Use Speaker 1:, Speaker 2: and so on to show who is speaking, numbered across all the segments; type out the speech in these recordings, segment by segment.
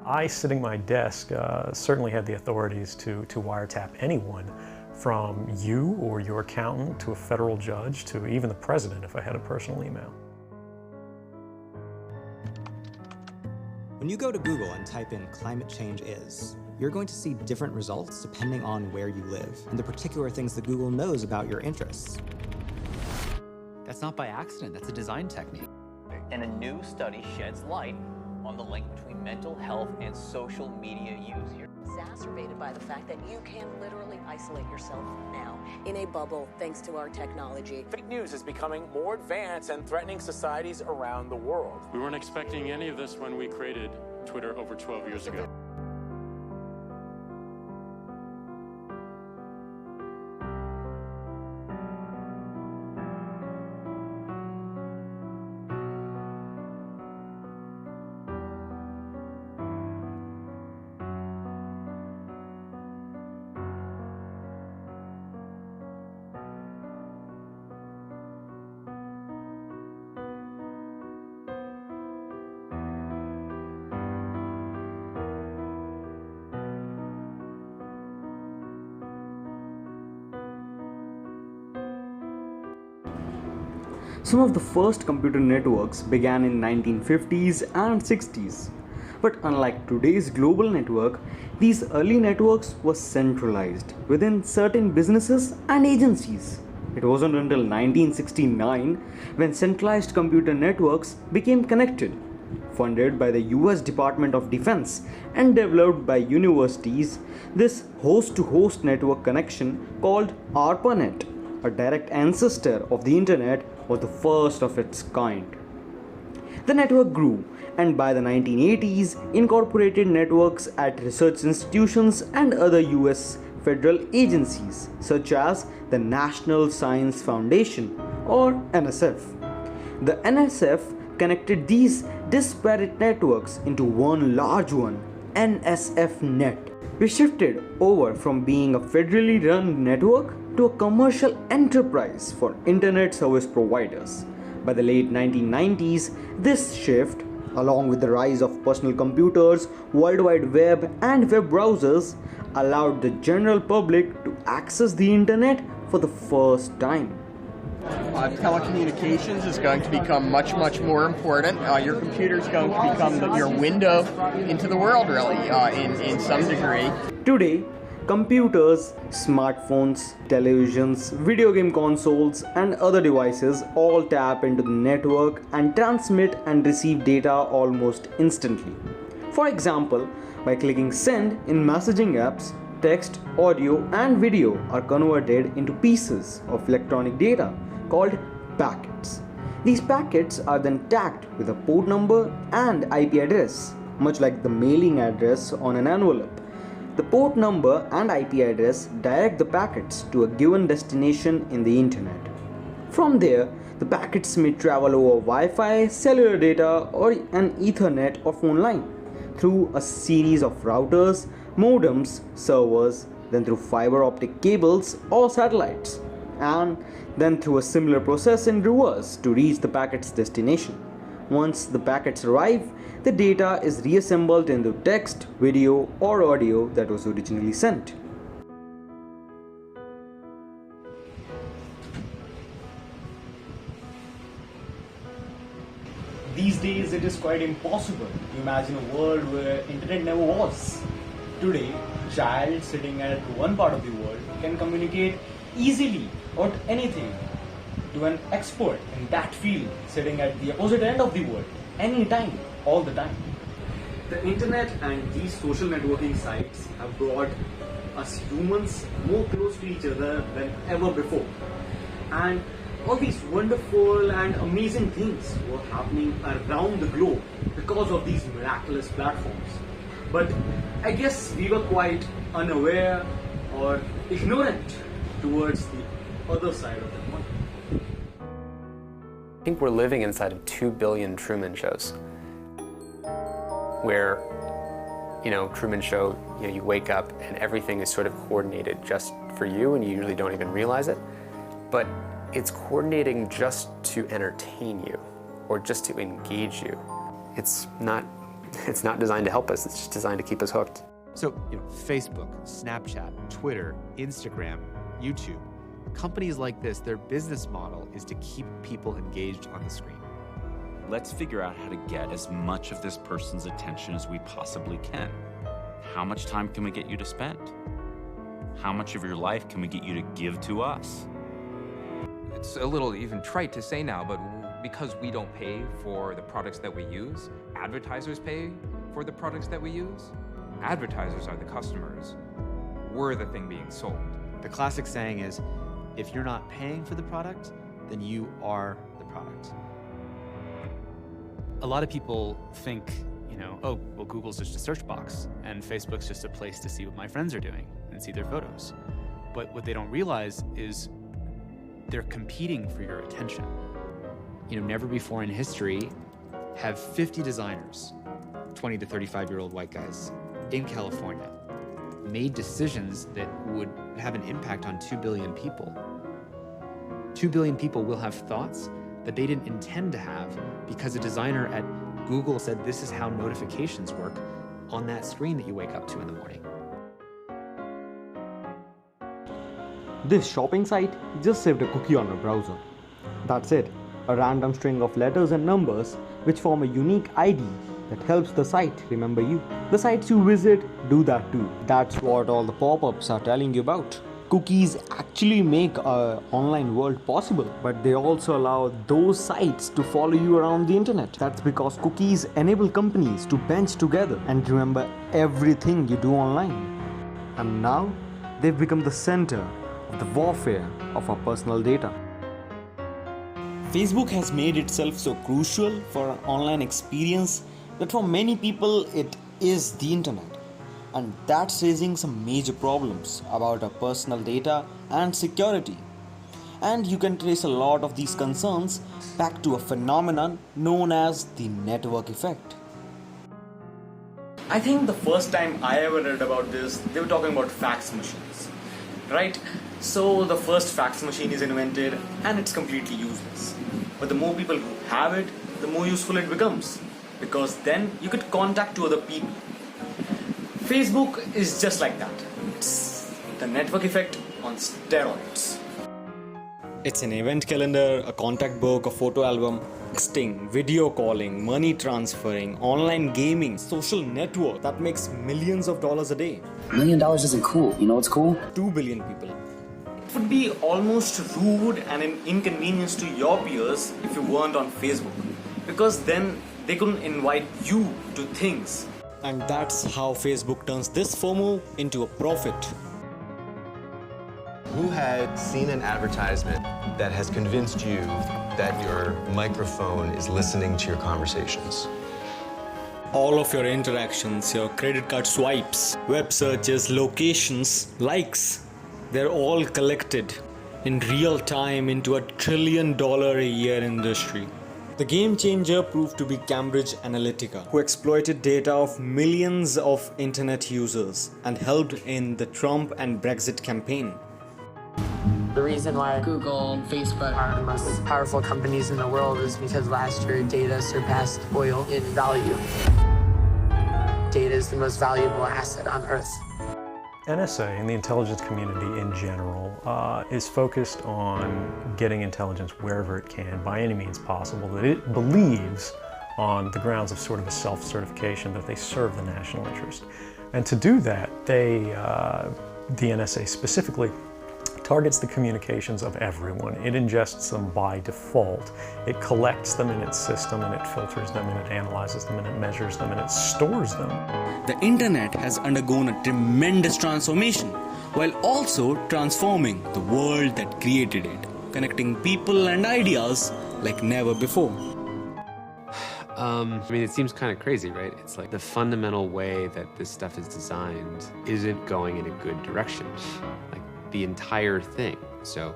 Speaker 1: I, sitting at my desk, certainly had the authorities to wiretap anyone from you or your accountant to a federal judge to even the president if I had a personal email.
Speaker 2: When you go to Google and type in "climate change is," you're going to see different results depending on where you live and the particular things that Google knows about your interests.
Speaker 3: That's not by accident, that's a design technique.
Speaker 4: And a new study sheds light on the link between mental health and social media use here.
Speaker 5: Exacerbated by the fact that you can literally isolate yourself now in a bubble thanks to our technology.
Speaker 6: Fake news is becoming more advanced and threatening societies around the world.
Speaker 7: We weren't expecting any of this when we created Twitter over 12 years ago.
Speaker 8: Some of the first computer networks began in 1950s and 60s. But unlike today's global network, these early networks were centralized within certain businesses and agencies. It wasn't until 1969 when centralized computer networks became connected. Funded by the US Department of Defense and developed by universities, this host-to-host network connection called ARPANET, a direct ancestor of the internet, was the first of its kind. The network grew, and by the 1980s incorporated networks at research institutions and other US federal agencies such as the National Science Foundation or NSF. The NSF connected these disparate networks into one large one, NSFNet. We shifted over from being a federally run network to a commercial enterprise for internet service providers. By the late 1990s, this shift, along with the rise of personal computers, World Wide Web, and web browsers, allowed the general public to access the internet for the first time.
Speaker 9: Telecommunications is going to become much more important. Your computer is going to become your window into the world, really, in some degree.
Speaker 8: Today, computers, smartphones, televisions, video game consoles, and other devices all tap into the network and transmit and receive data almost instantly. For example, by clicking send in messaging apps, text, audio, and video are converted into pieces of electronic data called packets. These packets are then tagged with a port number and IP address, much like the mailing address on an envelope. The port number and IP address direct the packets to a given destination in the internet. From there, the packets may travel over Wi-Fi, cellular data, or an Ethernet or phone line, through a series of routers, modems, servers, then through fiber optic cables or satellites, and then through a similar process in reverse to reach the packet's destination. Once the packets arrive, the data is reassembled into text, video, or audio that was originally sent.
Speaker 10: These days it is quite impossible to imagine a world where internet never was. Today, a child sitting at one part of the world can communicate easily about anything to an expert in that field sitting at the opposite end of the world, anytime, all the time.
Speaker 8: The internet and these social networking sites have brought us humans more close to each other than ever before. And all these wonderful and amazing things were happening around the globe because of these miraculous platforms. But I guess we were quite unaware or ignorant towards the other side of the coin.
Speaker 3: I think we're living inside of 2 billion Truman shows, where, Truman Show, you wake up and everything is sort of coordinated just for you and you usually don't even realize it. But it's coordinating just to entertain you or just to engage you. It's not It's not designed to help us, it's just designed to keep us hooked.
Speaker 11: So, Facebook, Snapchat, Twitter, Instagram, YouTube, companies like this, their business model is to keep people engaged on the screen.
Speaker 12: Let's figure out how to get as much of this person's attention as we possibly can. How much time can we get you to spend? How much of your life can we get you to give to us?
Speaker 13: It's a little even trite to say now, but because we don't pay for the products that we use, advertisers pay for the products that we use. Advertisers are the customers. We're the thing being sold.
Speaker 11: The classic saying is, if you're not paying for the product, then you are the product.
Speaker 14: A lot of people think, oh, well, Google's just a search box, and Facebook's just a place to see what my friends are doing and see their photos. But what they don't realize is they're competing for your attention.
Speaker 11: Never before in history have 50 designers, 20 to 35-year-old white guys in California, made decisions that would have an impact on 2 billion people. 2 billion people will have thoughts that they didn't intend to have because a designer at Google said this is how notifications work on that screen that you wake up to in the morning.
Speaker 8: This shopping site just saved a cookie on a browser. That's it, a random string of letters and numbers which form a unique ID that helps the site remember you. The sites you visit do that too. That's what all the pop-ups are telling you about. Cookies actually make our online world possible, but they also allow those sites to follow you around the internet. That's because cookies enable companies to bench together and remember everything you do online. And now, they've become the center of the warfare of our personal data. Facebook has made itself so crucial for an online experience that for many people it is the internet. And that's raising some major problems about our personal data and security. And you can trace a lot of these concerns back to a phenomenon known as the network effect. I think the first time I ever read about this, they were talking about fax machines, right? So the first fax machine is invented and it's completely useless. But the more people who have it, the more useful it becomes, because then you could contact to other people. Facebook is just like that. It's the network effect on steroids. It's an event calendar, a contact book, a photo album, texting, video calling, money transferring, online gaming, social network that makes millions of dollars a day.
Speaker 15: $1 million isn't cool. You know what's cool?
Speaker 8: 2 billion people. It would be almost rude and an inconvenience to your peers if you weren't on Facebook, because then they couldn't invite you to things. And that's how Facebook turns this FOMO into a profit.
Speaker 16: Who had seen an advertisement that has convinced you that your microphone is listening to your conversations?
Speaker 8: All of your interactions, your credit card swipes, web searches, locations, likes, they're all collected in real time into a $1 trillion a year industry. The game changer proved to be Cambridge Analytica, who exploited data of millions of internet users and helped in the Trump and Brexit campaign.
Speaker 17: The reason why Google and Facebook are the most powerful companies in the world is because last year data surpassed oil in value. Data is the most valuable asset on Earth.
Speaker 1: NSA and the intelligence community in general is focused on getting intelligence wherever it can, by any means possible, that it believes on the grounds of sort of a self-certification that they serve the national interest. And to do that, the NSA specifically targets the communications of everyone. It ingests them by default. It collects them in its system, and it filters them, and it analyzes them, and it measures them, and it stores them.
Speaker 8: The internet has undergone a tremendous transformation, while also transforming the world that created it, connecting people and ideas like never before.
Speaker 18: It seems kind of crazy, right? It's like the fundamental way that this stuff is designed isn't going in a good direction. Like the entire thing. So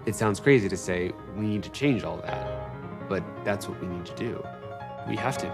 Speaker 18: it sounds crazy to say we need to change all that, but that's what we need to do. We have to.